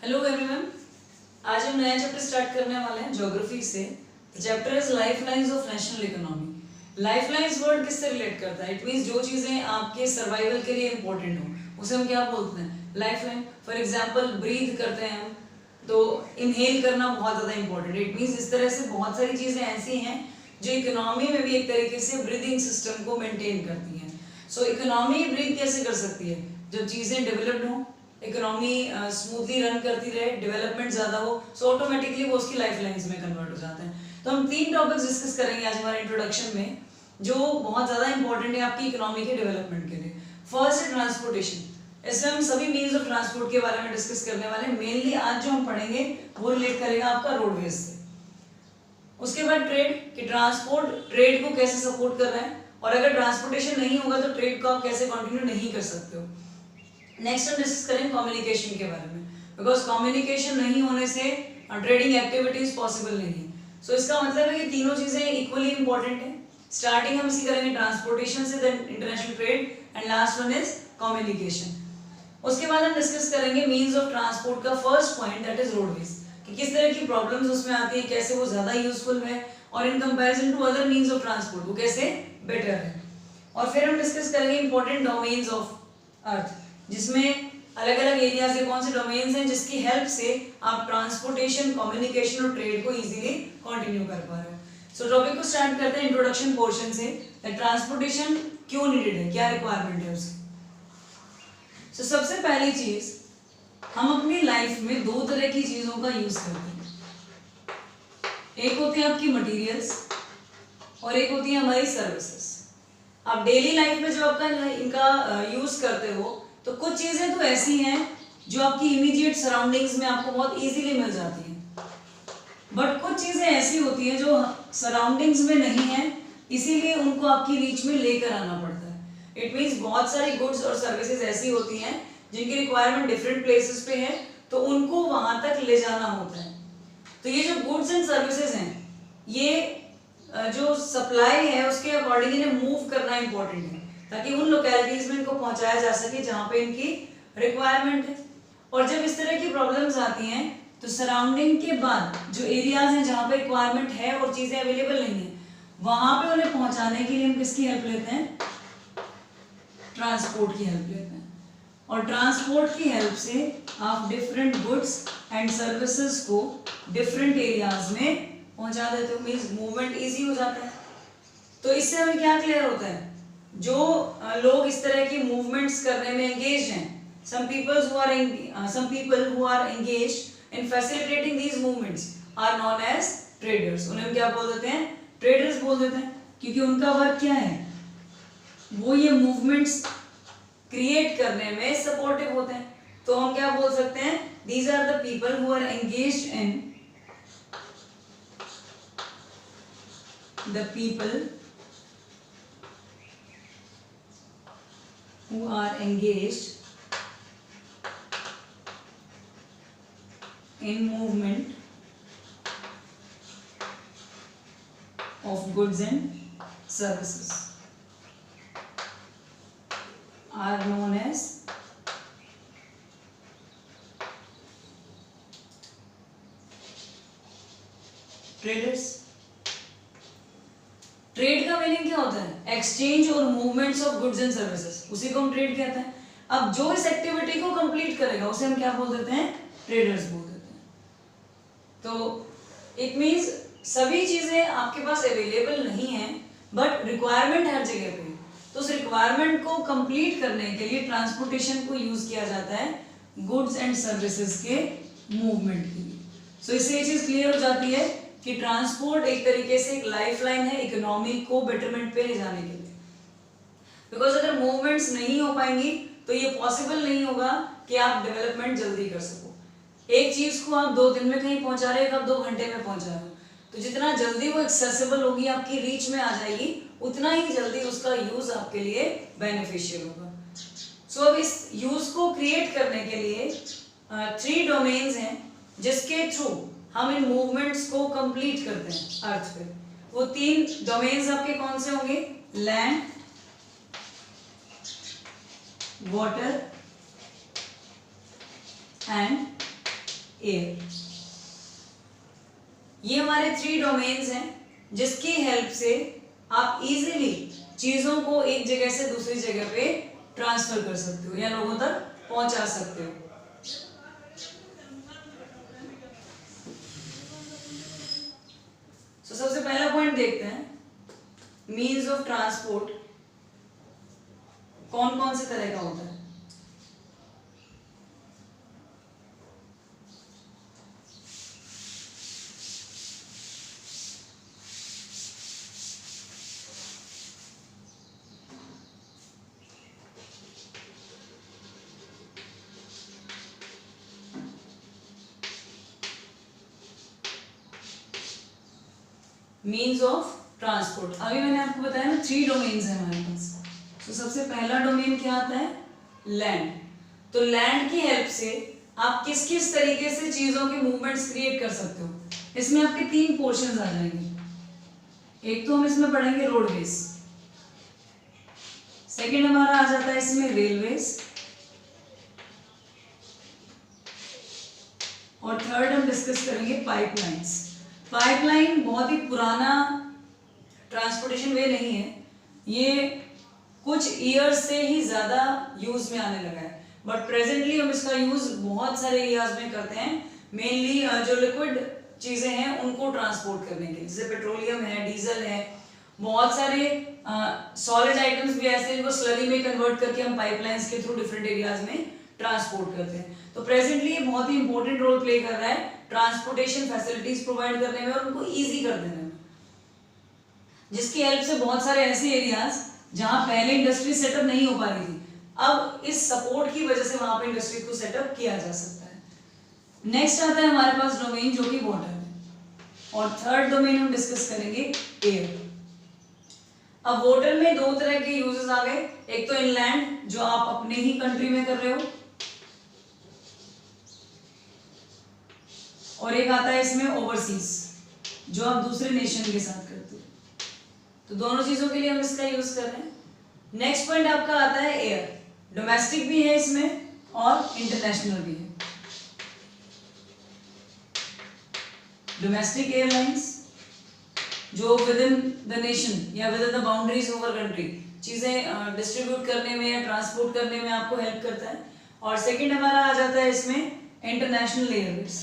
Hello everyone, आज हम नया चैप्टर स्टार्ट करने वाले हैं ज्योग्राफी से। Chapter is lifelines of national economy. Lifelines word किससे रिलेट करता है? इट मींस जो चीजें आपके सर्वाइवल के लिए इंपॉर्टेंट हो उसे हम क्या बोलते हैं? लाइफलाइन। फॉर एग्जांपल ब्रीथ करते हैं हम, तो इनहेल करना बहुत ज़्यादा इंपॉर्टेंट है। इट मींस इस तरह से बहुत सारी चीज़ें ऐसी हैं जो इकोनॉमी में भी एक तरीके से ब्रीदिंग सिस्टम को मेंटेन करती हैं। सो इकोनॉमी ब्रीथ कैसे कर सकती है? जब चीज़ें डेवलप्ड हों, इकोनॉमी स्मूथली रन करती रहे, डेवलपमेंट ज़्यादा हो, सो ऑटोमेटिकली वो उसकी लाइफ लाइन्स में कन्वर्ट हो जाते हैं। तो हम 3 टॉपिक्स डिस्कस करेंगे आज हमारे इंट्रोडक्शन में, जो बहुत ज़्यादा इंपॉर्टेंट है आपकी इकोनॉमी के डेवलपमेंट के लिए। फर्स्ट है ट्रांसपोर्टेशन। इसमें हम सभी मीन्स ऑफ ट्रांसपोर्ट के बारे में डिस्कस करने वाले हैं। मेनली आज जो हम पढ़ेंगे वो रिलेट करेगा आपका रोडवेज से। उसके बाद ट्रेड, कि ट्रांसपोर्ट ट्रेड को कैसे सपोर्ट कर रहा है, और अगर ट्रांसपोर्टेशन नहीं होगा तो ट्रेड को आप कैसे कंटिन्यू नहीं कर सकते हो। नेक्स्ट हम डिस्कस करेंगे कम्युनिकेशन के बारे में, बिकॉज कम्युनिकेशन नहीं होने से ट्रेडिंग एक्टिविटीज पॉसिबल नहीं है। सो इसका मतलब है कि तीनों चीजें इक्वली इंपॉर्टेंट है। स्टार्टिंग हम इसी करेंगे ट्रांसपोर्टेशन से, then international trade, and last one is communication. उसके बाद हम डिस्कस करेंगे मीन्स ऑफ ट्रांसपोर्ट का first point, that is roadways, कि किस तरह की प्रॉब्लम्स उसमें आती है, कैसे वो ज्यादा यूजफुल है, और in comparison to other means of transport वो कैसे बेटर है। और फिर हम डिस्कस करेंगे इंपॉर्टेंट डोमेन्स ऑफ अर्थ, जिसमें अलग अलग एरिया से कौन से डोमेन्स हैं जिसकी हेल्प से आप ट्रांसपोर्टेशन, कम्युनिकेशन और ट्रेड को इजीली कंटिन्यू कर पा रहे हो। सो टॉपिक को स्टार्ट करते हैं इंट्रोडक्शन पोर्शन से। ट्रांसपोर्टेशन क्यों नीडेड है, क्या रिक्वायरमेंट है उसकी। सो सबसे पहली चीज, हम अपनी लाइफ में 2 तरह की चीजों का यूज करते हैं। एक होती है आपकी मटेरियल्स और एक होती है हमारी सर्विसेज। आप डेली लाइफ में जो आपका इनका यूज करते हो, तो कुछ चीजें तो ऐसी हैं जो आपकी इमीडिएट सराउंडिंग्स में आपको बहुत इजीली मिल जाती हैं, बट कुछ चीजें ऐसी होती हैं जो सराउंडिंग्स में नहीं है, इसीलिए उनको आपकी रीच में लेकर आना पड़ता है। इट मींस बहुत सारी गुड्स और सर्विसेज ऐसी होती हैं जिनकी रिक्वायरमेंट डिफरेंट प्लेसेस पे है, तो उनको वहां तक ले जाना होता है। तो ये जो गुड्स एंड सर्विसेज हैं, ये जो सप्लाई है उसके अकॉर्डिंग इन्हें मूव करना इंपॉर्टेंट है, ताकि उन लोकेलिटीज में इनको पहुंचाया जा सके जहां पे इनकी रिक्वायरमेंट है। और जब इस तरह की प्रॉब्लम्स आती हैं, तो सराउंडिंग के बाद जो एरियाज हैं जहां पे रिक्वायरमेंट है और चीजें अवेलेबल नहीं है, वहां पे उन्हें पहुंचाने के लिए हम किसकी हेल्प लेते हैं? ट्रांसपोर्ट की हेल्प लेते हैं। और ट्रांसपोर्ट की हेल्प से आप डिफरेंट गुड्स एंड सर्विसेज को डिफरेंट एरियाज में पहुंचा देते हो, मीन्स मूवमेंट इजी हो जाता है। तो इससे हमें क्या क्लियर होता है? जो लोग इस तरह की मूवमेंट्स करने में एंगेज हैं, some people who are engaged in facilitating these movements are known as traders। उन्हें हम क्या बोल देते हैं? ट्रेडर्स बोल देते हैं, क्योंकि उनका वर्क क्या है? वो ये मूवमेंट्स क्रिएट करने में सपोर्टिव होते हैं। तो हम क्या बोल सकते हैं? These are the people who are engaged in the people who are engaged in movement of goods and services are known as traders। Trade का मीनिंग क्या होता है? एक्सचेंज और movements of goods and services, उसी को हम trade कहते हैं। अब जो इस एक्टिविटी को कंप्लीट करेगा उसे हम क्या बोल देते हैं? ट्रेडर्स बोल देते हैं। तो इट मींस सभी चीजें आपके पास अवेलेबल नहीं है, बट रिक्वायरमेंट हर जगह पे है। तो उस रिक्वायरमेंट को कंप्लीट करने के लिए ट्रांसपोर्टेशन को यूज किया जाता है गुड्स एंड सर्विसेज के मूवमेंट के लिए। सो इससे ये चीज क्लियर हो जाती है कि ट्रांसपोर्ट एक तरीके से एक लाइफलाइन है इकोनॉमी को बेटरमेंट पे ले जाने के लिए। बिकॉज अगर मूवमेंट्स नहीं हो पाएंगी तो ये पॉसिबल नहीं होगा कि आप डेवलपमेंट जल्दी कर सको। एक चीज को आप 2 दिन में कहीं पहुंचा रहे हो, आप 2 घंटे में पहुंचा रहे हो, तो जितना जल्दी वो एक्सेसिबल होगी, आपकी रीच में आ जाएगी, उतना ही जल्दी उसका यूज आपके लिए बेनिफिशियल होगा। सो अब इस यूज को क्रिएट करने के लिए 3 डोमेन्स हैं जिसके थ्रू हम इन मूवमेंट्स को कंप्लीट करते हैं अर्थ पे। वो 3 डोमेन्स आपके कौन से होंगे? Land, water and air. ये हमारे 3 डोमेन्स हैं जिसकी हेल्प से आप इजीली चीजों को एक जगह से दूसरी जगह पे ट्रांसफर कर सकते हो या लोगों तक पहुंचा सकते हो। सबसे पहला पॉइंट देखते हैं, मीन्स ऑफ ट्रांसपोर्ट कौन कौन से तरह का होता है। मीन्स ऑफ ट्रांसपोर्ट, अभी मैंने आपको बताया ना 3 डोमेन्स है हमारे पास। तो सबसे पहला डोमेन क्या आता है, लैंड। तो लैंड की हेल्प से आप किस किस तरीके से चीजों के मूवमेंट्स क्रिएट कर सकते हो। इसमें आपके 3 पोर्शंस आ जाएंगे। एक तो हम इसमें पढ़ेंगे रोडवेज, सेकेंड हमारा आ जाता है इसमें रेलवेज, और थर्ड हम डिस्कस करेंगे पाइपलाइंस। पाइपलाइन बहुत ही पुराना ट्रांसपोर्टेशन वे नहीं है, ये कुछ ईयर्स से ही ज्यादा यूज में आने लगा है, बट प्रेजेंटली हम इसका यूज बहुत सारे एरियाज में करते हैं, मेनली जो लिक्विड चीजें हैं उनको ट्रांसपोर्ट करने के लिए, जैसे पेट्रोलियम है, डीजल है, बहुत सारे सॉलिड आइटम्स भी ऐसे हैं जिनको स्लरी में कन्वर्ट करके हम पाइपलाइंस के थ्रू डिफरेंट एरियाज में ट्रांसपोर्ट करते हैं। तो प्रेजेंटली ये बहुत ही इंपॉर्टेंट रोल प्ले कर रहा है ट्रांसपोर्टेशन फैसिलिटीज प्रोवाइड करने में और उनको इजी कर देने में, जिसकी हेल्प से बहुत सारे ऐसे एरियाज जहां पहले इंडस्ट्री सेटअप नहीं हो पा रही थी, अब इस सपोर्ट की वजह से वहां पे इंडस्ट्री को सेटअप किया जा सकता है। नेक्स्ट आता है हमारे पास डोमेन जो कि वाटर है, और थर्ड डोमेन हम डिस्कस करेंगे एयर। अब वाटर में 2 तरह के यूजेस आ गए, एक तो इनलैंड जो आप अपने ही कंट्री में कर रहे हो, और एक आता है इसमें ओवरसीज जो आप दूसरे नेशन के साथ करते हो। तो दोनों चीजों के लिए हम इसका यूज कर रहे हैं। नेक्स्ट पॉइंट आपका आता है एयर, डोमेस्टिक भी है इसमें और इंटरनेशनल भी है। डोमेस्टिक एयरलाइंस जो विद इन द नेशन या with in the boundaries of a country चीजें डिस्ट्रीब्यूट करने में या ट्रांसपोर्ट करने में आपको हेल्प करता है। और सेकंड हमारा आ जाता है इसमें इंटरनेशनल एयरवेज।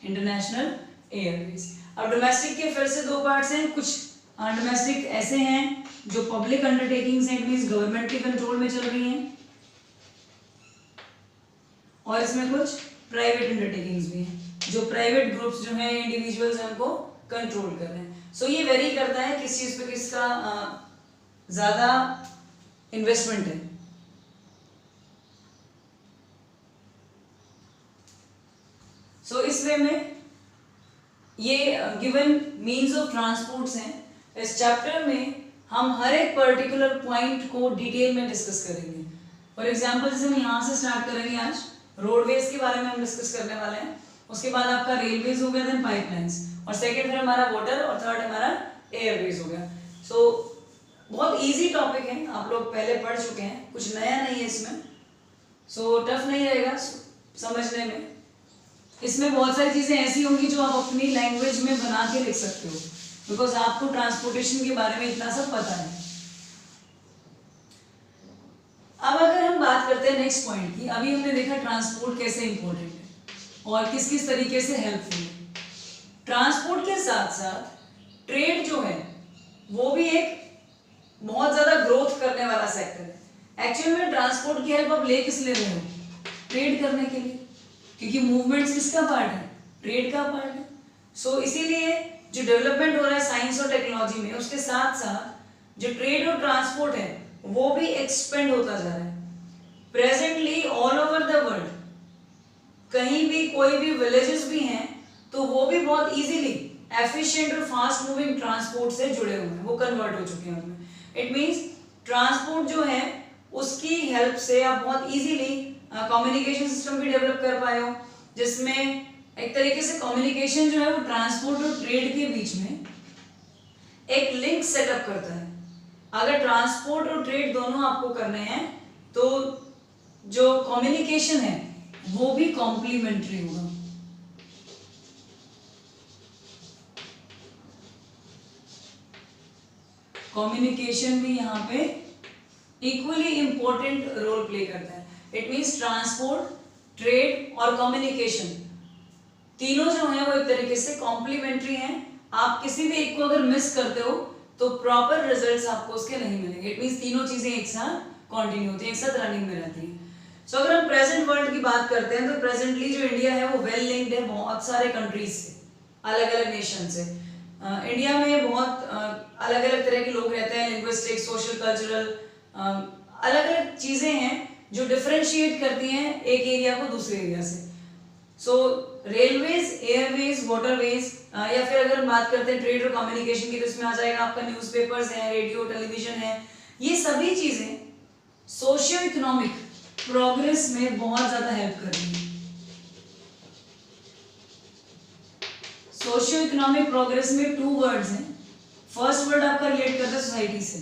International Airways. अब डोमेस्टिक के फिर से 2 पार्ट्स हैं, कुछ डोमेस्टिक ऐसे हैं जो पब्लिक अंडरटेकिंग्स हैं, इट मींस गवर्नमेंट के कंट्रोल में चल रही हैं, और इसमें कुछ प्राइवेट अंडरटेकिंग्स भी हैं जो प्राइवेट ग्रुप्स जो हैं, इंडिविजुअल्स हैं, उनको कंट्रोल कर रहे हैं। सो ये वेरी करता है किस चीज पे किसका ज्यादा इन्वेस्टमेंट है। सो इस वे में ये गिवन मीन्स ऑफ ट्रांसपोर्ट्स हैं। इस चैप्टर में हम हर एक पर्टिकुलर पॉइंट को डिटेल में डिस्कस करेंगे। फॉर एग्जांपल जैसे हम यहाँ से स्टार्ट करेंगे, आज रोडवेज के बारे में हम डिस्कस करने वाले हैं, उसके बाद आपका रेलवेज हो गया, देन पाइपलाइंस, और सेकंड फिर हमारा वाटर, और थर्ड हमारा एयरवेज हो गया। सो बहुत इजी टॉपिक है, आप लोग पहले पढ़ चुके हैं, कुछ नया नहीं है इसमें, सो टफ नहीं रहेगा समझने में। इसमें बहुत सारी चीजें ऐसी होंगी जो आप अपनी लैंग्वेज में बना के लिख सकते हो, बिकॉज आपको ट्रांसपोर्टेशन के बारे में इतना सब पता है। अब अगर हम बात करते हैं नेक्स्ट पॉइंट की, अभी हमने देखा ट्रांसपोर्ट कैसे इंपॉर्टेंट है और किस किस तरीके से हेल्पफुल है। ट्रांसपोर्ट के साथ साथ ट्रेड जो है वो भी एक बहुत ज्यादा ग्रोथ करने वाला सेक्टर है। एक्चुअल में ट्रांसपोर्ट की हेल्प आप ले किस ले रहे हो, ट्रेड करने के लिए, क्योंकि मूवमेंट्स किसका पार्ट है, ट्रेड का पार्ट है। सो इसीलिए जो डेवलपमेंट हो रहा है साइंस और टेक्नोलॉजी में, उसके साथ साथ जो ट्रेड और ट्रांसपोर्ट है वो भी एक्सपेंड होता जा रहा है। Presently all over the world कहीं भी कोई भी विलेजेस भी हैं तो वो भी बहुत इजीली एफिशिएंट और फास्ट मूविंग ट्रांसपोर्ट से जुड़े हुए हैं, वो कन्वर्ट हो चुके हैं उनमें। इट मींस ट्रांसपोर्ट जो है उसकी हेल्प से आप बहुत इजीली कम्युनिकेशन सिस्टम भी डेवलप कर पाए हो, जिसमें एक तरीके से कम्युनिकेशन जो है वो ट्रांसपोर्ट और ट्रेड के बीच में एक लिंक सेटअप करता है। अगर ट्रांसपोर्ट और ट्रेड दोनों आपको करने हैं तो जो कम्युनिकेशन है वो भी कॉम्प्लीमेंट्री होगा। कम्युनिकेशन भी यहाँ पे इक्वली इंपॉर्टेंट रोल प्ले करता है। इट मीन्स ट्रांसपोर्ट, ट्रेड और कम्युनिकेशन तीनों जो है वो एक तरीके से कॉम्प्लीमेंट्री हैं। आप किसी भी एक को अगर मिस करते हो तो प्रॉपर रिजल्ट्स आपको उसके नहीं मिलेंगे। इट मीन्स तीनों चीजें एक साथ कंटिन्यू होती हैं, एक साथ रनिंग में रहती हैं। सो अगर हम प्रेजेंट वर्ल्ड की बात करते हैं तो प्रेजेंटली जो इंडिया है वो वेल लिंक्ड है बहुत सारे कंट्रीज से, अलग अलग नेशन से। इंडिया में बहुत अलग अलग तरह के लोग रहते हैं, लिंग्विस्टिक, सोशल, कल्चरल, अलग अलग चीजें हैं जो डिफरेंशिएट करती हैं एक एरिया को दूसरे एरिया से। सो रेलवेज, एयरवेज, वाटरवेज, या फिर अगर हम बात करते हैं ट्रेड और कम्युनिकेशन की तो इसमें आ जाएगा आपका न्यूज़पेपर्स है, रेडियो, टेलीविजन है। ये सभी चीजें सोशियो इकोनॉमिक प्रोग्रेस में बहुत ज्यादा हेल्प कर रही है। सोशियो इकोनॉमिक प्रोग्रेस में 2 वर्ड्स हैं। फर्स्ट वर्ड आपका रिलेट करता है सोसाइटी से,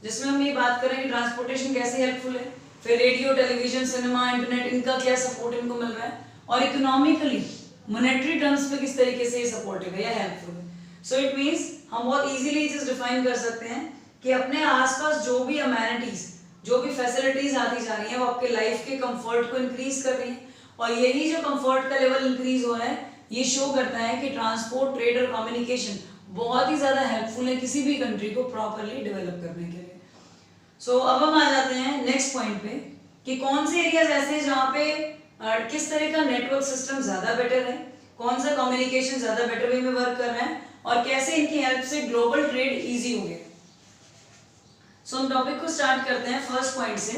जिसमें हम ये बात करें कि ट्रांसपोर्टेशन कैसे हेल्पफुल है, फिर रेडियो, टेलीविजन, सिनेमा, इंटरनेट, इनका क्या सपोर्ट इनको मिल रहा है, और इकोनॉमिकली मॉनेटरी टर्म्स पे किस तरीके से ये सपोर्टिव है या हेल्पफुल है। सो इट मींस हम बहुत इजीली ये चीज डिफाइन कर सकते हैं कि अपने आसपास जो भी अमेनिटीज, जो भी फैसिलिटीज आती जा रही हैं वो आपके लाइफ के कंफर्ट को इंक्रीज कर रही हैं, और यही जो कंफर्ट का लेवल इंक्रीज हो रहा है ये शो करता है कि ट्रांसपोर्ट, ट्रेड और कम्युनिकेशन बहुत ही ज्यादा हेल्पफुल है किसी भी कंट्री को प्रॉपरली डेवलप करने के लिए। सो अब हम आ जाते हैं नेक्स्ट पॉइंट पे कि कौन से एरियाज ऐसे हैं जहाँ पे किस तरह का नेटवर्क सिस्टम ज्यादा बेटर है, कौन सा कम्युनिकेशन ज्यादा बेटर वे में वर्क कर रहा है, और कैसे इनकी हेल्प से ग्लोबल ट्रेड इजी हो गया। सो हम टॉपिक को स्टार्ट करते हैं फर्स्ट पॉइंट से,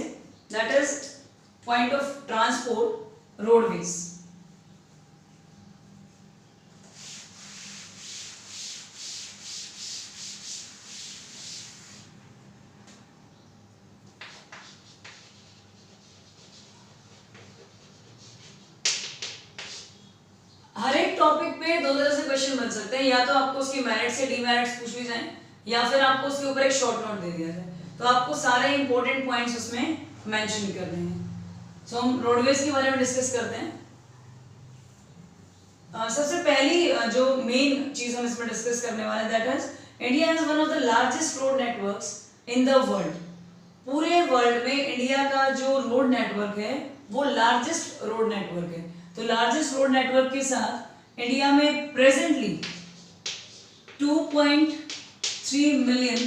that is point of transport, roadways. हर एक टॉपिक पे 2 तरह से क्वेश्चन बन सकते हैं, या तो आपको उसकी मेरिट्स या डीमेरिट्स पूछ ली जाए, या फिर आपको उसके ऊपर एक शॉर्ट नोट दे दिया जाए। तो आपको सारे इंपॉर्टेंट पॉइंट्स उसमें मेंशन करने हैं। सो हम रोडवेज के बारे में डिस्कस करते हैं। सबसे पहली जो मेन चीज हम इसमें डिस्कस करने वाले हैं that is India has one of the largest road networks in the world. पूरे वर्ल्ड में इंडिया का जो रोड नेटवर्क है वो लार्जेस्ट रोड नेटवर्क है। तो लार्जेस्ट रोड नेटवर्क के साथ इंडिया में प्रेजेंटली 2.3 मिलियन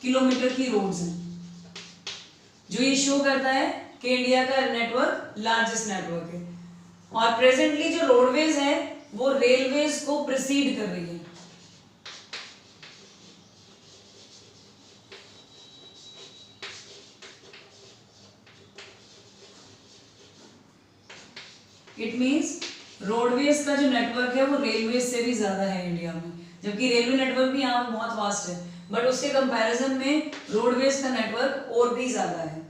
किलोमीटर की रोड्स हैं, जो ये शो करता है कि इंडिया का नेटवर्क लार्जेस्ट नेटवर्क है। और प्रेजेंटली जो रोडवेज है वो रेलवेज को प्रीसीड कर रही है। इट मींस रोडवेज का जो नेटवर्क है वो रेलवेज से भी ज्यादा है इंडिया में, जबकि रेलवे नेटवर्क भी यहाँ बहुत वास्ट है, बट उसके कंपैरिजन में रोडवेज का नेटवर्क और भी ज्यादा है।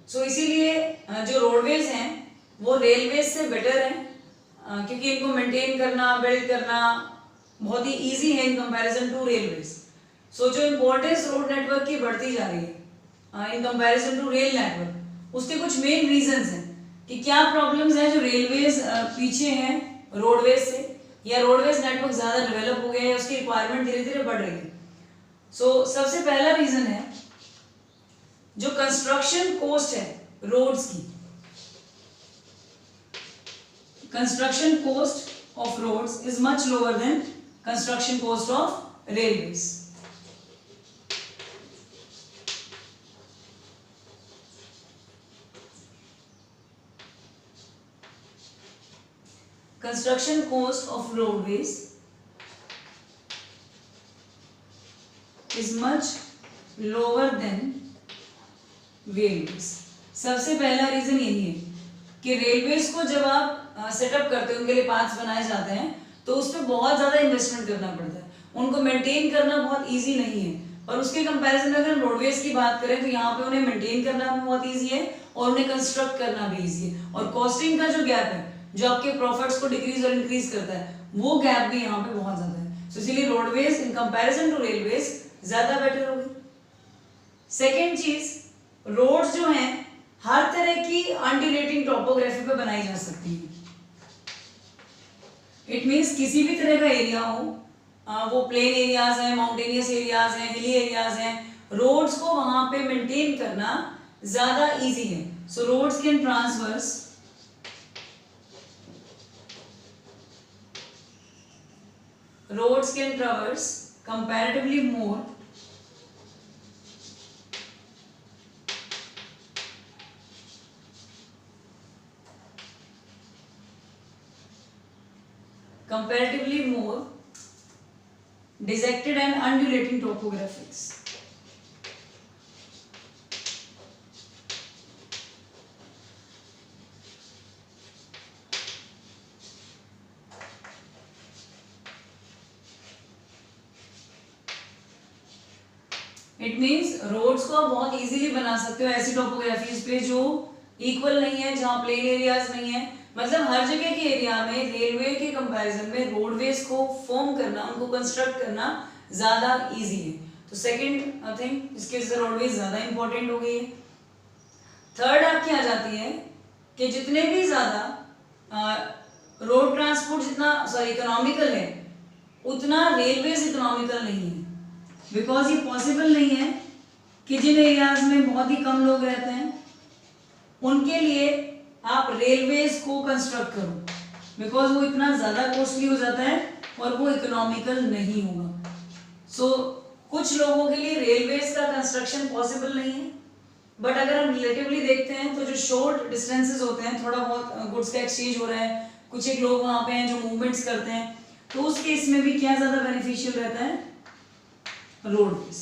सो इसीलिए जो रोडवेज हैं वो रेलवेज से बेटर है, क्योंकि इनको मेंटेन करना, बिल्ड करना बहुत ही इजी है in comparison to railways. So जो इम्पोर्टेंस रोड नेटवर्क की बढ़ती जा रही है in comparison to rail network, उसके कुछ मेन रीजंस हैं कि क्या प्रॉब्लम्स हैं जो रेलवेज पीछे हैं रोडवेज से, या रोडवेज नेटवर्क ज्यादा डेवलप हो गया है, उसकी रिक्वायरमेंट धीरे धीरे बढ़ रही है। सो सबसे पहला रीजन है जो कंस्ट्रक्शन कॉस्ट है रोड्स की। Construction cost of roads is much lower than construction cost of railways. Construction cost of roadways is much lower than railways। सबसे पहला रीजन यही है कि रेलवेज को जब आप सेटअप करते हो, उनके लिए पाथ्स बनाए जाते हैं, तो उस पर बहुत ज़्यादा इन्वेस्टमेंट करना पड़ता है, उनको मेंटेन करना बहुत इजी नहीं है। और उसके कंपैरिजन में अगर हम रोडवेज की बात करें तो यहाँ पे उन्हें मेंटेन करना भी बहुत ईजी है और उन्हें कंस्ट्रक्ट करना भी ईजी है। और कॉस्टिंग का जो गैप है जो आपके प्रॉफिट्स को डिक्रीज और इंक्रीज करता है, वो गैप भी यहाँ पे बहुत ज्यादा है। सो इसीलिए roadways in comparison to railways ज्यादा बेटर होगी। सेकेंड चीज, रोड्स जो हैं हर तरह की अनड्यूलेटिंग टोपोग्राफी पे बनाई जा सकती है। इट मीन्स किसी भी तरह का एरिया हो, वो प्लेन एरियाज हैं, माउंटेनियस एरियाज हैं, हिली एरियाज हैं, रोड्स को वहां पे मेंटेन करना ज्यादा इजी है। So roads can traverse roads can traverse comparatively more dissected and undulating topographics. It means roads को आप बहुत इजीली बना सकते हो ऐसी टोपोग्राफीज पे जो इक्वल नहीं है, जहाँ प्लेन एरियाज नहीं है। मतलब हर जगह के एरिया में रेलवे के कंपैरिजन में रोडवेज को फॉर्म करना, उनको कंस्ट्रक्ट करना ज्यादा इजी है। तो सेकंड थिंग, इसके वजह से रोडवेज ज्यादा इंपॉर्टेंट हो गई है। थर्ड आपकी आ जाती है कि जितने भी ज्यादा रोड ट्रांसपोर्ट जितना इकोनॉमिकल है, उतना रेलवेज इकोनॉमिकल नहीं है। बिकॉज ये पॉसिबल नहीं है कि जिन एरियाज में बहुत ही कम लोग रहते हैं उनके लिए आप रेलवेज को कंस्ट्रक्ट करो, बिकॉज वो इतना ज्यादा कॉस्टली हो जाता है और वो इकोनॉमिकल नहीं होगा। सो कुछ लोगों के लिए रेलवेज का कंस्ट्रक्शन पॉसिबल नहीं है। बट अगर हम रिलेटिवली देखते हैं तो जो शॉर्ट डिस्टेंसेस होते हैं, थोड़ा बहुत गुड्स का एक्सचेंज हो रहा है, कुछ एक लोग वहां पे हैं जो मूवमेंट्स करते हैं, तो उस केस में भी क्या ज्यादा बेनिफिशियल रहता है, रोडवेज।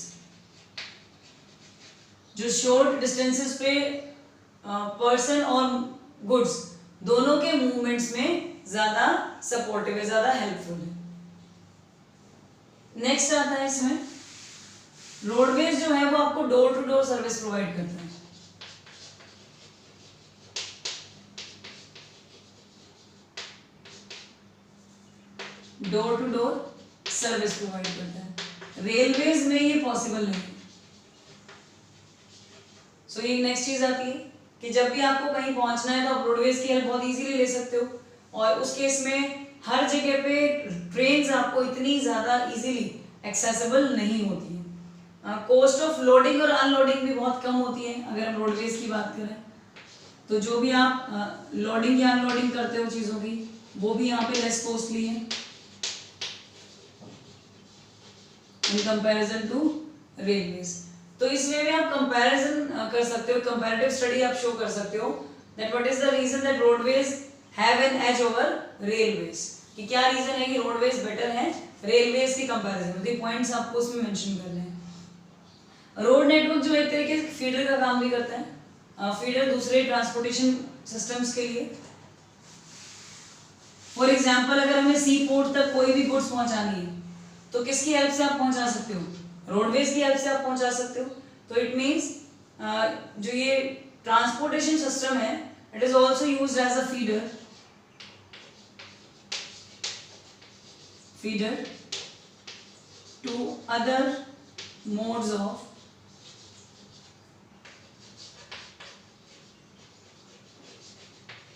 जो शॉर्ट डिस्टेंसेस पे पर्सन और गुड्स दोनों के मूवमेंट्स में ज्यादा सपोर्टिव है, ज्यादा हेल्पफुल है। नेक्स्ट आता है इसमें, रोडवेज जो है वो आपको door to door service provide करता है। Door to door service provide करता है, रेलवेज में ये पॉसिबल नहीं है। सो ये नेक्स्ट चीज आती है कि जब भी आपको कहीं पहुंचना है तो आप रोडवेज की हेल्प बहुत इजीली ले सकते हो, और उस केस में हर जगह पे ट्रेन्स आपको इतनी ज्यादा इजीली एक्सेसिबल नहीं होती है। कॉस्ट ऑफ लोडिंग और अनलोडिंग भी बहुत कम होती है अगर हम रोडवेज की बात करें। तो जो भी आप लोडिंग या अनलोडिंग करते हो चीज़ों की, वो भी यहाँ पे लेस कॉस्टली है इन कंपैरिजन टू रेलवेज। तो इसमें भी आप कंपैरिजन कर सकते हो, कंपैरेटिव स्टडी आप शो कर सकते हो that what is the reason that roadways have an edge over railways, कि क्या रीजन है कि रोडवेज बेटर है रेलवेज की कंपैरिजन में। पॉइंट्स आपको उसमें मेंशन करने हैं। रोड नेटवर्क जो एक तरीके से फीडर का काम भी करता है, फीडर दूसरे ट्रांसपोर्टेशन सिस्टम्स के लिए। फॉर एग्जाम्पल अगर हमें सी पोर्ट तक कोई भी गुड्स पहुंचानी है तो किसकी हेल्प से आप पहुंचा सकते हो, रोडवेज की हेल्प से आप पहुंचा सकते हो। तो इट मीन्स जो ये ट्रांसपोर्टेशन सिस्टम है it is also used as a feeder to other modes of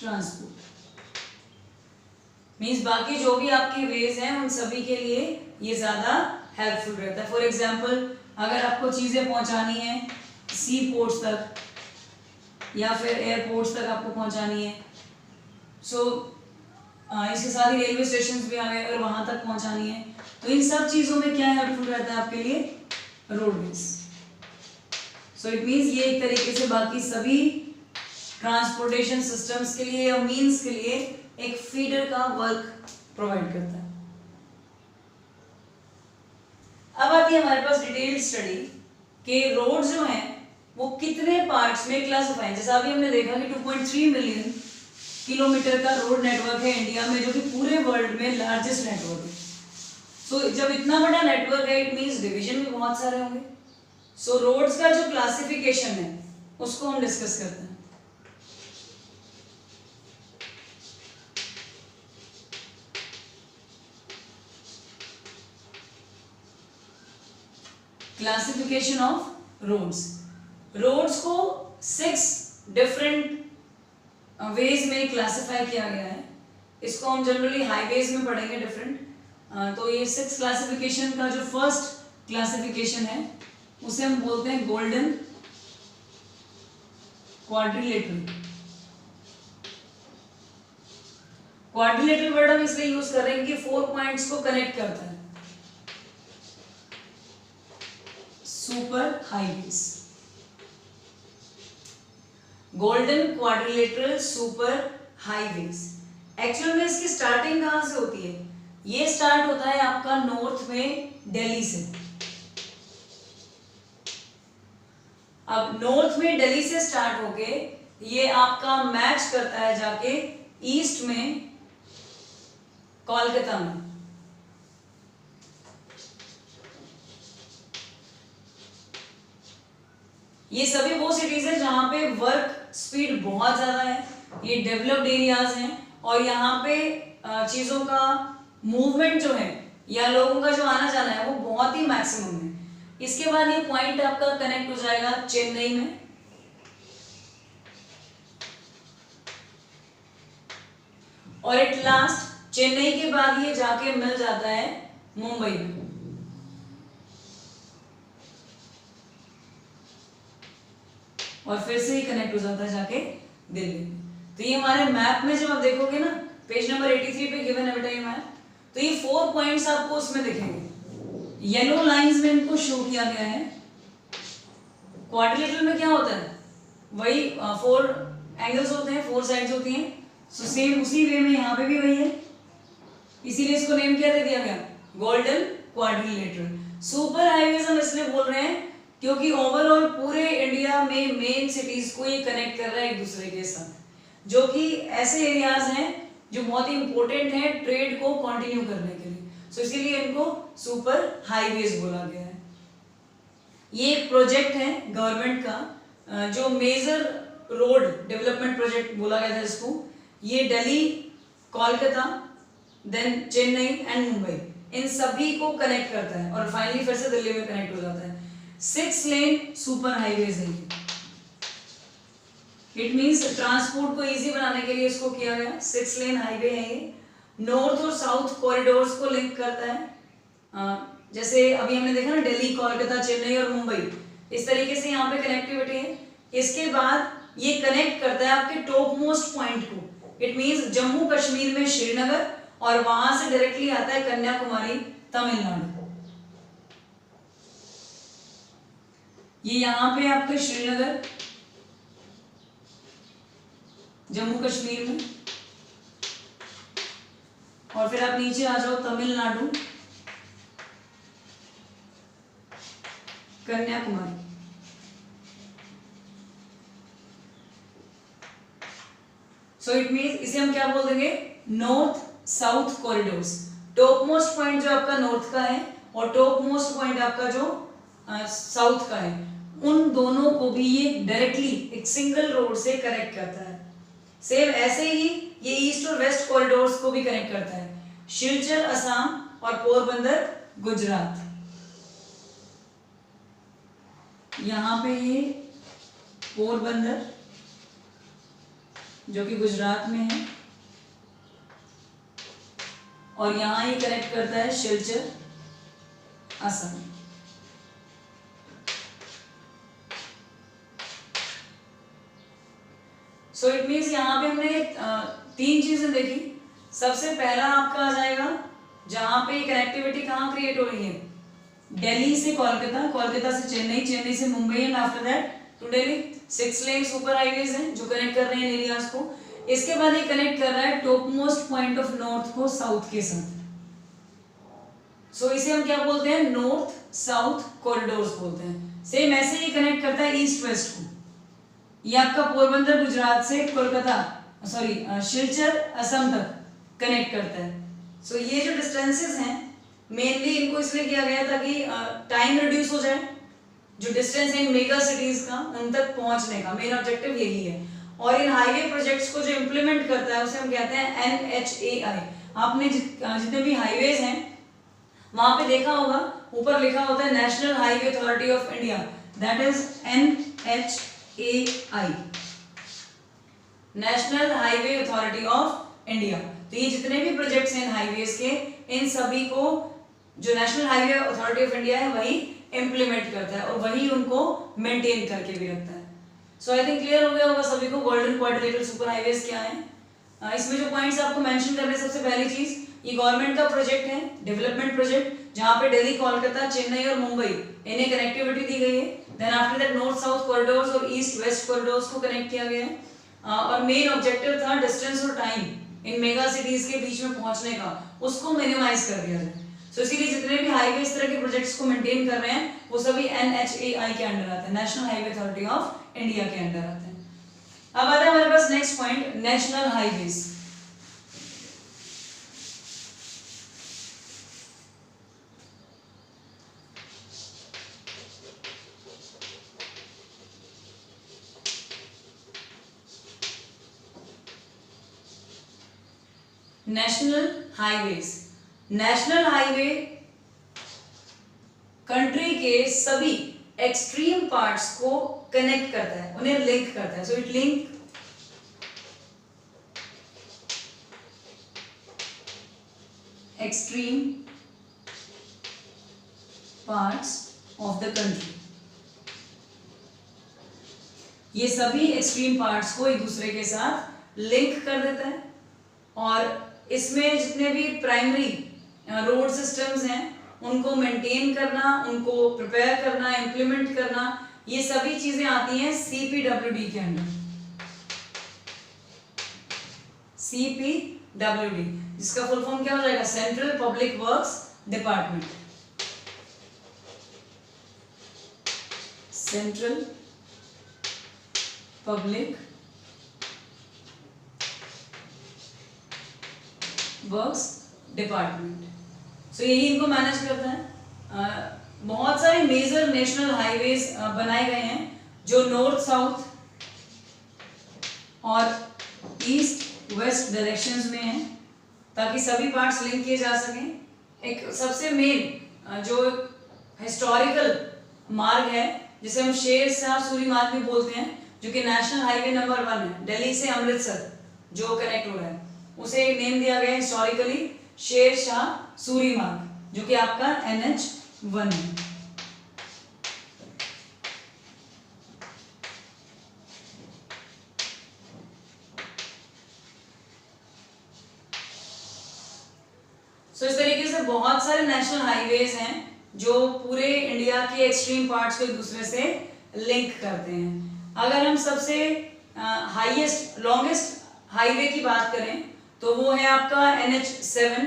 transport. Means बाकी जो भी आपके वेज हैं उन सभी के लिए ये ज्यादा हेल्पफुल रहता है। फॉर एग्जाम्पल अगर आपको चीजें पहुंचानी है सी पोर्ट्स तक या फिर एयरपोर्ट्स तक आपको पहुंचानी है, सो इसके साथ ही रेलवे स्टेशन भी आ गए, अगर वहां तक पहुंचानी है तो इन सब चीजों में क्या हेल्पफुल रहता है आपके लिए, रोडवेज। सो इट मीन्स ये एक तरीके से बाकी सभी ट्रांसपोर्टेशन सिस्टम्स के लिए या मीन्स के लिए एक फीडर का वर्क प्रोवाइड करता है। अब आती है हमारे पास डिटेल्ड स्टडी के रोड जो हैं वो कितने पार्ट्स में क्लासिफाई हैं। जैसा अभी हमने देखा कि 2.3 मिलियन किलोमीटर का रोड नेटवर्क है इंडिया में, जो कि पूरे वर्ल्ड में लार्जेस्ट नेटवर्क है। सो जब इतना बड़ा नेटवर्क है इट मीन्स डिवीजन भी बहुत सारे होंगे। सो रोड्स का जो क्लासिफिकेशन है उसको हम डिस्कस करते हैं। Classification of roads. रोड्स को 6 डिफरेंट वेज में क्लासिफाई किया गया है। इसको हम जनरली हाईवेज में पढ़ेंगे डिफरेंट। तो ये 6 क्लासिफिकेशन का जो फर्स्ट क्लासिफिकेशन है उसे हम बोलते हैं गोल्डन क्वाड्रिलेटरल। क्वाड्रिलेटरल वर्ड हम इसलिए यूज कर रहे हैं कि 4 पॉइंट्स को कनेक्ट करता है। Super highways, golden quadrilateral super highways. Actual में इसकी स्टार्टिंग कहां से होती है? ये स्टार्ट होता है आपका नॉर्थ में दिल्ली से। अब नॉर्थ में दिल्ली से स्टार्ट होके ये आपका मैच करता है जाके ईस्ट में कोलकाता में। ये सभी वो सिटीज है जहां पे वर्क स्पीड बहुत ज्यादा है, ये डेवलप्ड एरियाज हैं और यहाँ पे चीजों का मूवमेंट जो है या लोगों का जो आना जाना है वो बहुत ही मैक्सिमम है। इसके बाद ये पॉइंट आपका कनेक्ट हो जाएगा चेन्नई में, और एट लास्ट चेन्नई के बाद ये जाके मिल जाता है मुंबई में। और फिर से ही कनेक्ट हो जाता है जाके दिल्ली में। तो ये हमारे मैप में जब आप देखोगे ना पेज नंबर 83 पे गिवन है बेटा ये मैप, तो ये 4 पॉइंट्स आपको उसमें दिखेंगे। येलो लाइंस में इनको शो किया गया है। क्वाड्रिलेटरल में क्या होता है? वही 4 एंगल्स होते हैं, 4 साइड्स होती हैं। सो सेम उसी वे में यहाँ पे भी वही है, इसीलिए इसको नेम क्या दे दिया गया? Golden quadrilateral. सुपर हाईवेज हम इसलिए बोल रहे हैं क्योंकि ओवरऑल पूरे इंडिया में मेन सिटीज को ये कनेक्ट कर रहा है एक दूसरे के साथ, जो कि ऐसे एरियाज हैं जो बहुत ही इंपॉर्टेंट है ट्रेड को कंटिन्यू करने के लिए। सो इसीलिए इनको सुपर हाईवेज बोला गया है। ये एक प्रोजेक्ट है गवर्नमेंट का, जो मेजर रोड डेवलपमेंट प्रोजेक्ट बोला गया था इसको। ये दिल्ली, कोलकाता, देन चेन्नई एंड मुंबई, इन सभी को कनेक्ट करता है और फाइनली फिर से दिल्ली में कनेक्ट हो जाता है। 6 लेन सुपर हाईवेज है। इट मींस ट्रांसपोर्ट को इजी बनाने के लिए इसको किया गया। 6 लेन हाईवे है ये। नॉर्थ और साउथ कॉरिडोर्स को लिंक करता है। जैसे अभी हमने देखा ना दिल्ली, कोलकाता, चेन्नई और मुंबई, इस तरीके से यहाँ पे कनेक्टिविटी है। इसके बाद ये कनेक्ट करता है आपके टॉप मोस्ट पॉइंट को। इट मींस जम्मू कश्मीर में श्रीनगर, और वहां से डायरेक्टली आता है कन्याकुमारी, तमिलनाडु। ये यहाँ पे आपका श्रीनगर जम्मू कश्मीर में, और फिर आप नीचे आ जाओ Tamil Nadu, Kanyakumari. So it means इसे हम क्या बोल देंगे? North south corridors. Top most point जो आपका नॉर्थ का है और टॉप मोस्ट पॉइंट आपका जो साउथ का है, उन दोनों को भी ये डायरेक्टली एक सिंगल रोड से कनेक्ट करता है। सेम ऐसे ही ये ईस्ट और वेस्ट कॉरिडोर्स को भी कनेक्ट करता है। शिलचर असम और पोरबंदर गुजरात, यहाँ पे ये पोरबंदर जो कि गुजरात में है, और यहाँ ही कनेक्ट करता है Silchar Assam. So it means यहाँ पे हमने 3 चीजें देखी। सबसे पहला आपका आ जाएगा जहां पे कनेक्टिविटी कहाँ क्रिएट हो रही है? दिल्ली से कोलकाता, कोलकाता से चेन्नई, चेन्नई से Mumbai, and after that to Delhi. 6 lane super highways हैं जो कनेक्ट कर रहे हैं एरियाज को। इसके बाद ये कनेक्ट कर रहा है top most point of north को साउथ के साथ। सो इसे हम क्या बोलते हैं? नॉर्थ साउथ कॉरिडोर्स बोलते हैं। सेम ऐसे ही कनेक्ट करता है ईस्ट वेस्ट को। ये आपका पोरबंदर गुजरात से कोलकाता, शिलचर असम तक कनेक्ट करता है। सो ये जो डिस्टेंसेस हैं मेनली इनको इसलिए किया गया ताकि टाइम रिड्यूस हो जाए। जो डिस्टेंस है इन मेगा सिटीज का उन तक पहुंचने का मेन ऑब्जेक्टिव यही है। और इन हाईवे प्रोजेक्ट्स को जो इम्प्लीमेंट करता है उसे हम कहते हैं NHAI। आपने जितने भी हाईवेज हैं वहां पे देखा होगा ऊपर लिखा होता है national highway authority of India, that is NHAI, national highway authority of India. तो ये जितने भी प्रोजेक्ट्स हैं हाईवेज के, इन सभी को जो national highway authority of India है वही इंप्लीमेंट करता है और वही उनको मेंटेन करके भी रखता है। सो आई थिंक क्लियर हो गया होगा सभी को गोल्डन क्वाड्रिलेटरल सुपर हाईवेज क्या है। इसमें जो पॉइंट्स आपको मेंशन करने, सबसे पहली चीज, ये गवर्नमेंट का प्रोजेक्ट है, डेवलपमेंट प्रोजेक्ट, जहां पे दिल्ली, कोलकाता, चेन्नई और मुंबई इन्हें कनेक्टिविटी दी गई है। Then after that north south corridors और ईस्ट वेस्ट कॉरिडोर्स को कनेक्ट किया गया है। और मेन ऑब्जेक्टिव था डिस्टेंस और टाइम इन मेगा सिटीज के बीच में पहुंचने का, उसको मिनिमाइज कर दिया जाए। सो इसीलिए जितने भी हाईवे इस तरह के प्रोजेक्ट्स को मेंटेन कर रहे हैं वो सभी NHAI के अंडर आते हैं, national highway authority of India के अंडर आते हैं। अब आता है हमारे पास next point, national highways. National highways, national highway country के सभी एक्सट्रीम पार्ट्स को कनेक्ट करता है, उन्हें लिंक करता है। So it link extreme parts of the country, ये सभी एक्सट्रीम पार्ट्स को एक दूसरे के साथ लिंक कर देता है। और इसमें जितने भी प्राइमरी रोड सिस्टम्स हैं उनको मेंटेन करना, उनको प्रिपेयर करना, इंप्लीमेंट करना, ये सभी चीजें आती हैं CPWD के अंदर। CPWD जिसका फुल फॉर्म क्या हो जाएगा, central public works department, central public works department. So यही इनको मैनेज करता है। बहुत सारे मेजर नेशनल हाईवेज बनाए गए हैं जो नॉर्थ साउथ और ईस्ट वेस्ट डायरेक्शंस में हैं, ताकि सभी पार्ट्स लिंक किए जा सकें। एक सबसे मेन जो हिस्टोरिकल मार्ग है जिसे हम शेर शाह सूरी मार्ग भी बोलते हैं, जो कि नेशनल हाईवे नंबर 1 है, दिल्ली से अमृतसर जो कनेक्ट हो रहा है, उसे एक नेम दिया गया हिस्टोरिकली शेर शाह सूरी मार्ग, जो कि आपका NH1 है। सो इस तरीके से बहुत सारे नेशनल हाईवेज हैं जो पूरे इंडिया के एक्सट्रीम पार्ट्स को एक दूसरे से लिंक करते हैं। अगर हम सबसे हाईएस्ट लॉन्गेस्ट हाईवे की बात करें तो वो है आपका NH7,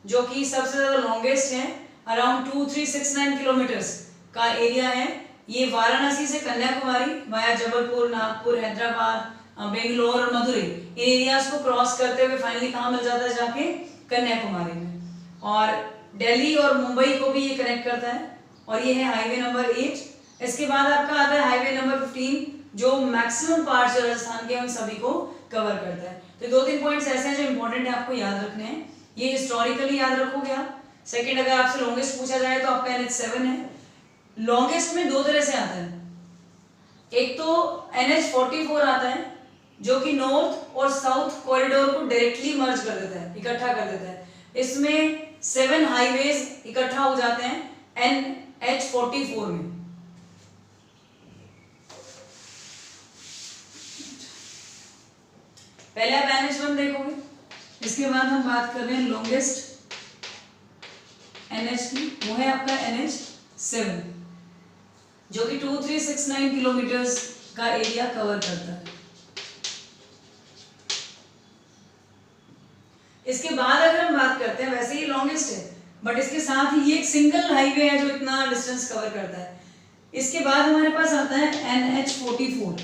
जो कि सबसे ज्यादा लॉन्गेस्ट है, अराउंड 2369 किलोमीटर्स का एरिया है। ये वाराणसी से कन्याकुमारी वाया जबलपुर, नागपुर, हैदराबाद, बेंगलोर और मदुरई इन एरियाज को क्रॉस करते हुए फाइनली कहाँ मिल जाता है, जाके कन्याकुमारी में। और दिल्ली और मुंबई को भी ये कनेक्ट करता है, और ये है हाईवे नंबर 8। इसके बाद आपका आता है हाईवे नंबर 15, जो मैक्सिमम पार्ट्स राजस्थान के उन सभी को कवर करता है। तो 2-3 पॉइंट्स ऐसे हैं जो इंपॉर्टेंट है, आपको याद रखने हैं। ये हिस्टोरिकली याद रखोगे आप। सेकंड, अगर आपसे लॉन्गेस्ट पूछा जाए तो आपका NH7 है। लॉन्गेस्ट में दो तरह से आता है, एक तो NH44 आता है जो कि नॉर्थ और साउथ कॉरिडोर को डायरेक्टली मर्ज कर देता है, इकट्ठा कर देता है। इसमें 7 हाईवेज इकट्ठा हो जाते हैं NH44 में। पहले आप NH1 देखोगे, इसके बाद हम बात कर रहे हैं लॉन्गेस्ट NH की, वो है आपका NH7, जो कि 2369 किलोमीटर्स का एरिया कवर करता है। इसके बाद अगर हम बात करते हैं, वैसे ही लॉन्गेस्ट है बट इसके साथ ही ये एक सिंगल हाईवे है जो इतना डिस्टेंस कवर करता है। इसके बाद हमारे पास आता है NH44,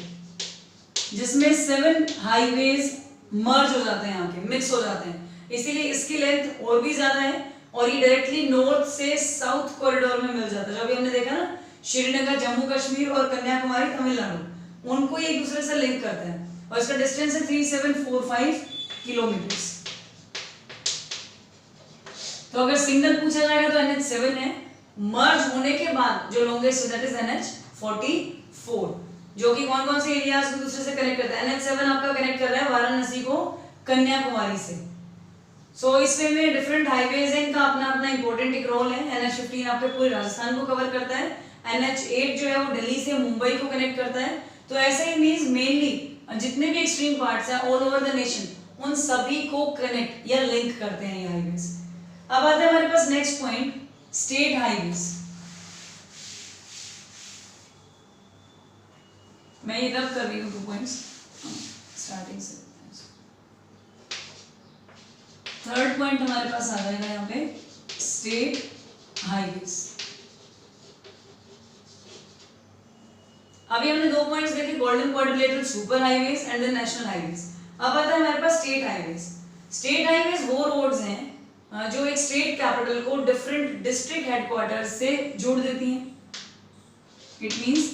जिसमें 7 हाईवेज मर्ज हो जाते हैं, यहाँ के मिक्स हो जाते हैं, इसीलिए इसकी लेंथ और भी ज्यादा है और ये डायरेक्टली नॉर्थ से साउथ कॉरिडोर में मिल जाता है। जो अभी हमने देखा ना, श्रीनगर जम्मू कश्मीर और कन्याकुमारी तमिलनाडु, उनको ये एक दूसरे से लिंक करता है और इसका डिस्टेंस है 3745 किलोमीटर्स। तो अगर सिंगल पूछा जाएगा तो NH7 है, मर्ज होने के बाद जो लॉन्गेस्ट दैट इज NH44, जो कि कौन कौन से एरियाज को दूसरे से कनेक्ट करता है। NH7 आपका कनेक्ट कर रहा है वाराणसी को कन्याकुमारी से। सो इस वे में डिफरेंट हाईवेज हैं, इनका अपना अपना इंपॉर्टेंट एक रोल है। NH15 आपके पूरे राजस्थान को कवर करता है, NH8 जो है वो दिल्ली से मुंबई को कनेक्ट करता है। तो ऐसे ही मींस मेनली जितने भी एक्सट्रीम पार्ट्स हैं ऑल ओवर द नेशन उन सभी को कनेक्ट या लिंक करते हैं ये हाईवेज। अब आते हैं हमारे पास नेक्स्ट पॉइंट, स्टेट हाईवेज। मैं ये रब कर रही हूँ 2 पॉइंट्स स्टार्टिंग से। थर्ड पॉइंट हमारे पास आ जाएगा यहाँ पे स्टेट हाईवेज। अभी हमने 2 पॉइंट्स देखे, golden quadrilateral super highways and then national highways. अब आता है हमारे पास स्टेट हाईवेज। स्टेट हाईवेज वो रोड्स हैं जो एक स्टेट कैपिटल को डिफरेंट डिस्ट्रिक्ट हेडक्वार्टर्स से जोड़ देती हैं। इट मींस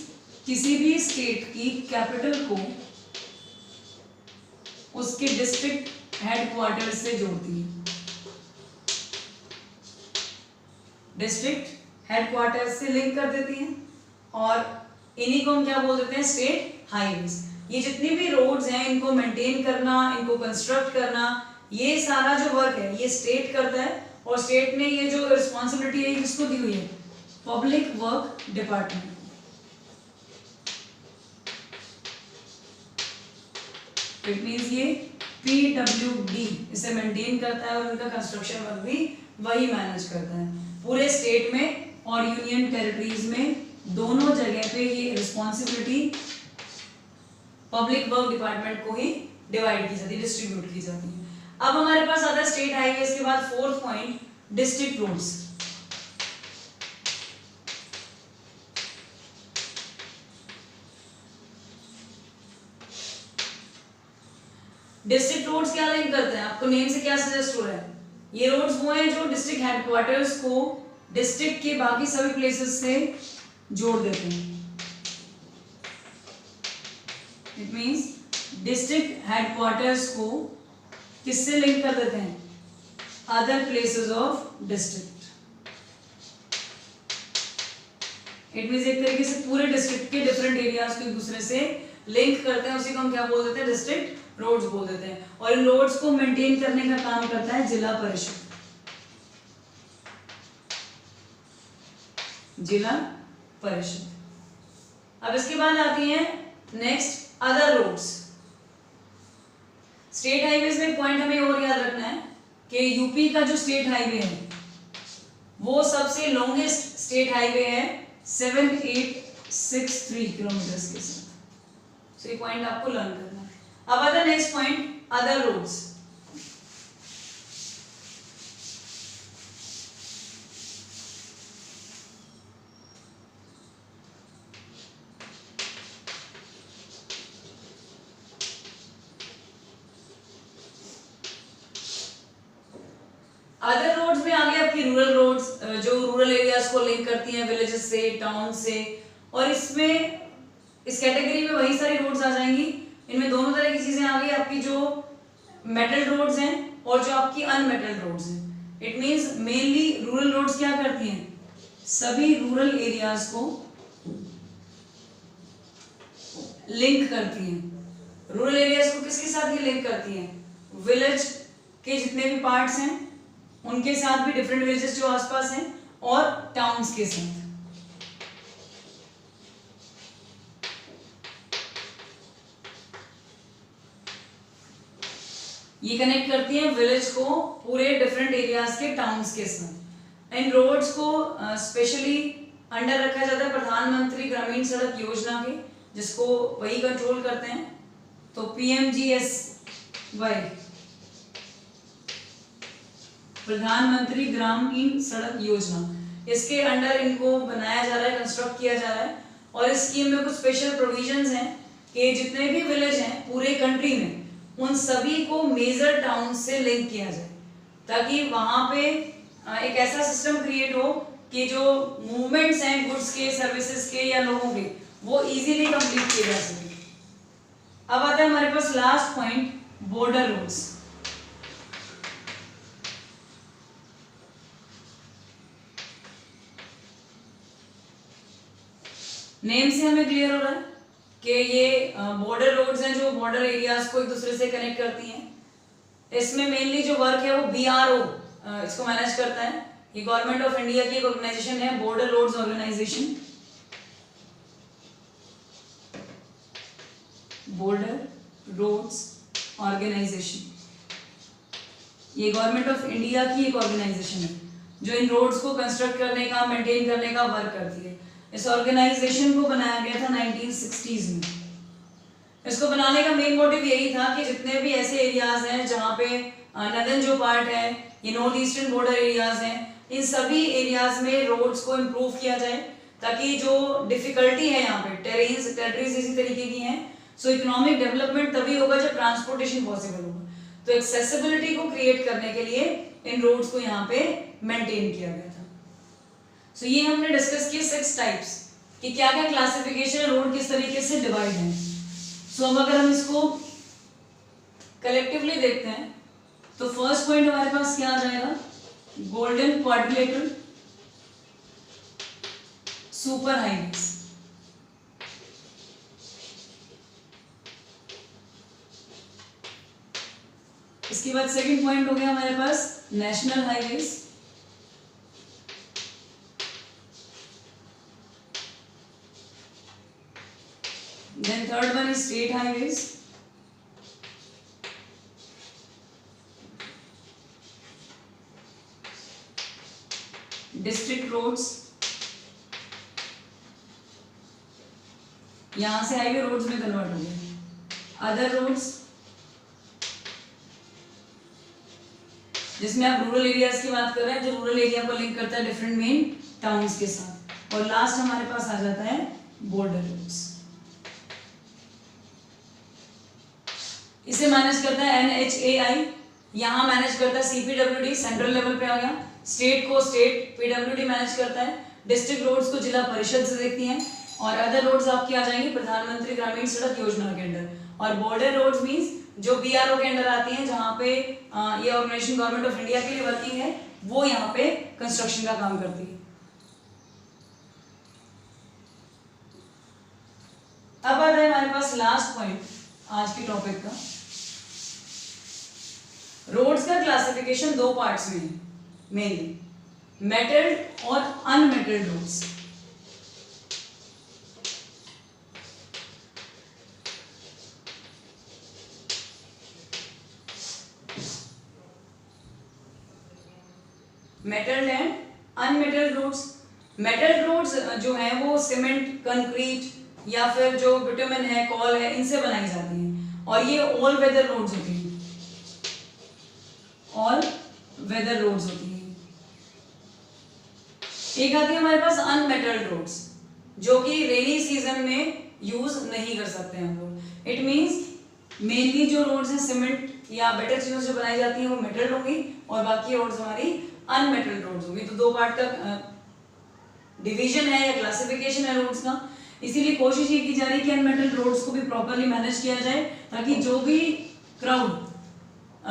किसी भी स्टेट की कैपिटल को उसके डिस्ट्रिक्ट हेडक्वार्टर से जोड़ती है, डिस्ट्रिक्ट हेडक्वार्टर से लिंक कर देती हैं, और इन्हीं को हम क्या बोल देते हैं, स्टेट हाईवेज। ये जितनी भी रोड्स हैं इनको मेंटेन करना, इनको कंस्ट्रक्ट करना, ये सारा जो वर्क है ये स्टेट करता है। और स्टेट ने ये जो रिस्पॉन्सिबिलिटी है किसको दी हुई है, public work department. It means ये PWD इसे मेंटेन करता है और उनका कंस्ट्रक्शन वर्क भी वही मैनेज करता है। पूरे स्टेट में और यूनियन टेरिटरीज में दोनों जगह पे ये रिस्पॉन्सिबिलिटी पब्लिक वर्क डिपार्टमेंट को ही डिवाइड की जाती है, डिस्ट्रीब्यूट की जाती है। अब हमारे पास आता है स्टेट हाईवेज के बाद 4th point, district roads. District roads क्या लिंक करते हैं, आपको नेम से क्या सजेस्ट हो रहा है, ये रोड्स वो हैं जो डिस्ट्रिक्ट हेडक्वार्टर्स को डिस्ट्रिक्ट के बाकी सभी प्लेसेस से जोड़ देते हैं। इट मींस डिस्ट्रिक्ट हेडक्वार्टर्स को किससे लिंक कर देते हैं, other places of district. It means एक तरीके से पूरे डिस्ट्रिक्ट के डिफरेंट एरियाज को एक दूसरे से लिंक करते हैं, उसी को हम क्या बोल देते हैं, डिस्ट्रिक्ट रोड्स बोल देते हैं। और इन रोड्स को मेंटेन करने का काम करता है जिला परिषद, जिला परिषद। अब इसके बाद आती है next other roads. State highways में पॉइंट हमें और याद रखना है कि यूपी का जो स्टेट हाईवे है वो सबसे लॉन्गेस्ट स्टेट हाईवे है 7863 किलोमीटर के साथ। सो ये पॉइंट आपको लर्न करना है। अब आता है next point, other roads. Other roads में आ गए आपकी रूरल रोड्स, जो रूरल एरियाज को लिंक करती हैं विलेजेस से, टाउन से। और इसमें इस कैटेगरी में वही सारी रोड्स आ जाएंगी। इनमें दोनों तरह की चीजें आ गई, आपकी जो मेटल रोड्स हैं और जो आपकी अनमेटल रोड्स हैं। It means mainly rural roads क्या करती हैं, सभी रूरल एरियाज को लिंक करती हैं। रूरल एरियाज को किसके साथ ये लिंक करती हैं, विलेज के जितने भी पार्ट्स हैं उनके साथ भी, डिफरेंट विलेजेस जो आसपास हैं, और टाउन्स के साथ। ये कनेक्ट करती हैं विलेज को पूरे डिफरेंट एरियाज के टाउन्स के साथ। इन रोड्स को स्पेशली अंडर रखा जाता है प्रधानमंत्री ग्रामीण सड़क योजना के, जिसको वही कंट्रोल करते हैं। तो PMGSY, प्रधानमंत्री ग्रामीण सड़क योजना, इसके अंडर इनको बनाया जा रहा है, कंस्ट्रक्ट किया जा रहा है। और इस स्कीम में कुछ स्पेशल प्रोविजंस हैं कि जितने भी विलेज हैं पूरे कंट्री में उन सभी को मेजर टाउन से लिंक किया जाए, ताकि वहां पे एक ऐसा सिस्टम क्रिएट हो कि जो मूवमेंट्स हैं गुड्स के, सर्विसेज के या लोगों के, वो इजीली कंप्लीट किए जा सके। अब आता है हमारे पास last point, border roads. Name से हमें क्लियर हो रहा है कि ये बॉर्डर रोड्स हैं जो बॉर्डर एरियाज को एक दूसरे से कनेक्ट करती हैं। इसमें मेनली जो वर्क है वो BRO इसको मैनेज करता है। ये गवर्नमेंट ऑफ इंडिया की एक ऑर्गेनाइजेशन है, border roads organisation, border roads organisation. ये गवर्नमेंट ऑफ इंडिया की एक ऑर्गेनाइजेशन है जो इन रोड्स को कंस्ट्रक्ट करने का, मेंटेन करने का वर्क करती है। इस ऑर्गेनाइजेशन को बनाया गया था 1960s में। इसको बनाने का मेन मोटिव यही था कि जितने भी ऐसे एरियाज हैं जहाँ पे नदन जो पार्ट है, ये नॉर्थ ईस्टर्न बॉर्डर एरियाज हैं, इन सभी एरियाज में रोड्स को इम्प्रूव किया जाए ताकि जो डिफिकल्टी है यहाँ पे टेरिटरीज इसी तरीके की हैं, सो इकोनॉमिक डेवलपमेंट तभी होगा जब ट्रांसपोर्टेशन पॉसिबल होगा। तो एक्सेसिबिलिटी को क्रिएट करने के लिए इन रोड्स को यहाँ पे मेंटेन किया गया था। सो ये हमने डिस्कस किए 6 टाइप्स कि क्या क्या क्लासिफिकेशन है, रोड किस तरीके से डिवाइड है। सो अब अगर हम इसको कलेक्टिवली देखते हैं तो फर्स्ट पॉइंट हमारे पास क्या आ जाएगा, गोल्डन क्वाड्रिलेटरल सुपर हाईवेज। इसके बाद सेकंड पॉइंट हो गया हमारे पास national highways. Then third one is state highways. District roads, यहां से हाईवे रोड्स में कन्वर्ट हो गए। अदर रोड्स, जिसमें आप रूरल एरियाज की बात कर रहे हैं, जो रूरल एरिया को लिंक करता है डिफरेंट मेन टाउन्स के साथ। और लास्ट हमारे पास आ जाता है बॉर्डर रोड्स। इसे मैनेज करता है NHAI, यहाँ मैनेज करता है CPWD, सेंट्रल लेवल पे आ गया। स्टेट को स्टेट PWD मैनेज करता है। डिस्ट्रिक्ट रोड्स को जिला परिषद से देखती हैं। और अदर रोड्स आपकी आ जाएंगी प्रधानमंत्री ग्रामीण सड़क योजना के अंडर। और बॉर्डर रोड्स मींस जो BRO के अंडर आती हैं, जहाँ पे ये ऑर्गेनाइजेशन गवर्नमेंट ऑफ इंडिया के लिए वर्किंग है, वो यहाँ पे कंस्ट्रक्शन का काम करती है। अब आता है हमारे पास लास्ट पॉइंट आज के टॉपिक का। रोड्स का क्लासिफिकेशन 2 पार्ट्स में है मेनली, मेटल्ड और unmetalled roads. Metalled and unmetalled roads. Metalled roads जो है वो सीमेंट, कंक्रीट या फिर जो बिटुमेन है, कॉल है, इनसे बनाई जाती हैं। और ये ऑल वेदर रोड्स होती हैं, ऑल वेदर रोड्स होती हैं। एक आती है हमारे पास अनमेटल्ड रोड्स, जो कि रेनी सीजन में यूज नहीं कर सकते हम लोग। इट मींस मेनली जो रोड्स हैं सीमेंट या बेटर चीजों से बनाई जाती हैं वो मेटल्ड होंगी, और बाकी रोड्स हमारी अनमेटल्ड रोड्स होंगी। तो 2 पार्ट का डिवीजन है या क्लासिफिकेशन है रोड्स का। इसीलिए कोशिश ये की जा रही है कि अनमेटल्ड रोड्स को भी प्रॉपर्ली मैनेज किया जाए, ताकि जो भी क्राउड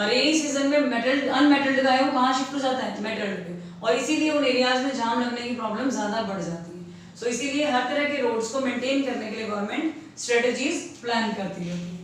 रेनी सीजन में मेटल्ड अनमेटल्ड का है वो कहाँ शिफ्ट हो जाता है, मेटल्ड पे। और इसीलिए उन एरियाज में जाम लगने की प्रॉब्लम ज्यादा बढ़ जाती है। सो इसीलिए हर तरह के रोड्स को मेंटेन करने के लिए गवर्नमेंट स्ट्रेटजीज प्लान करती है।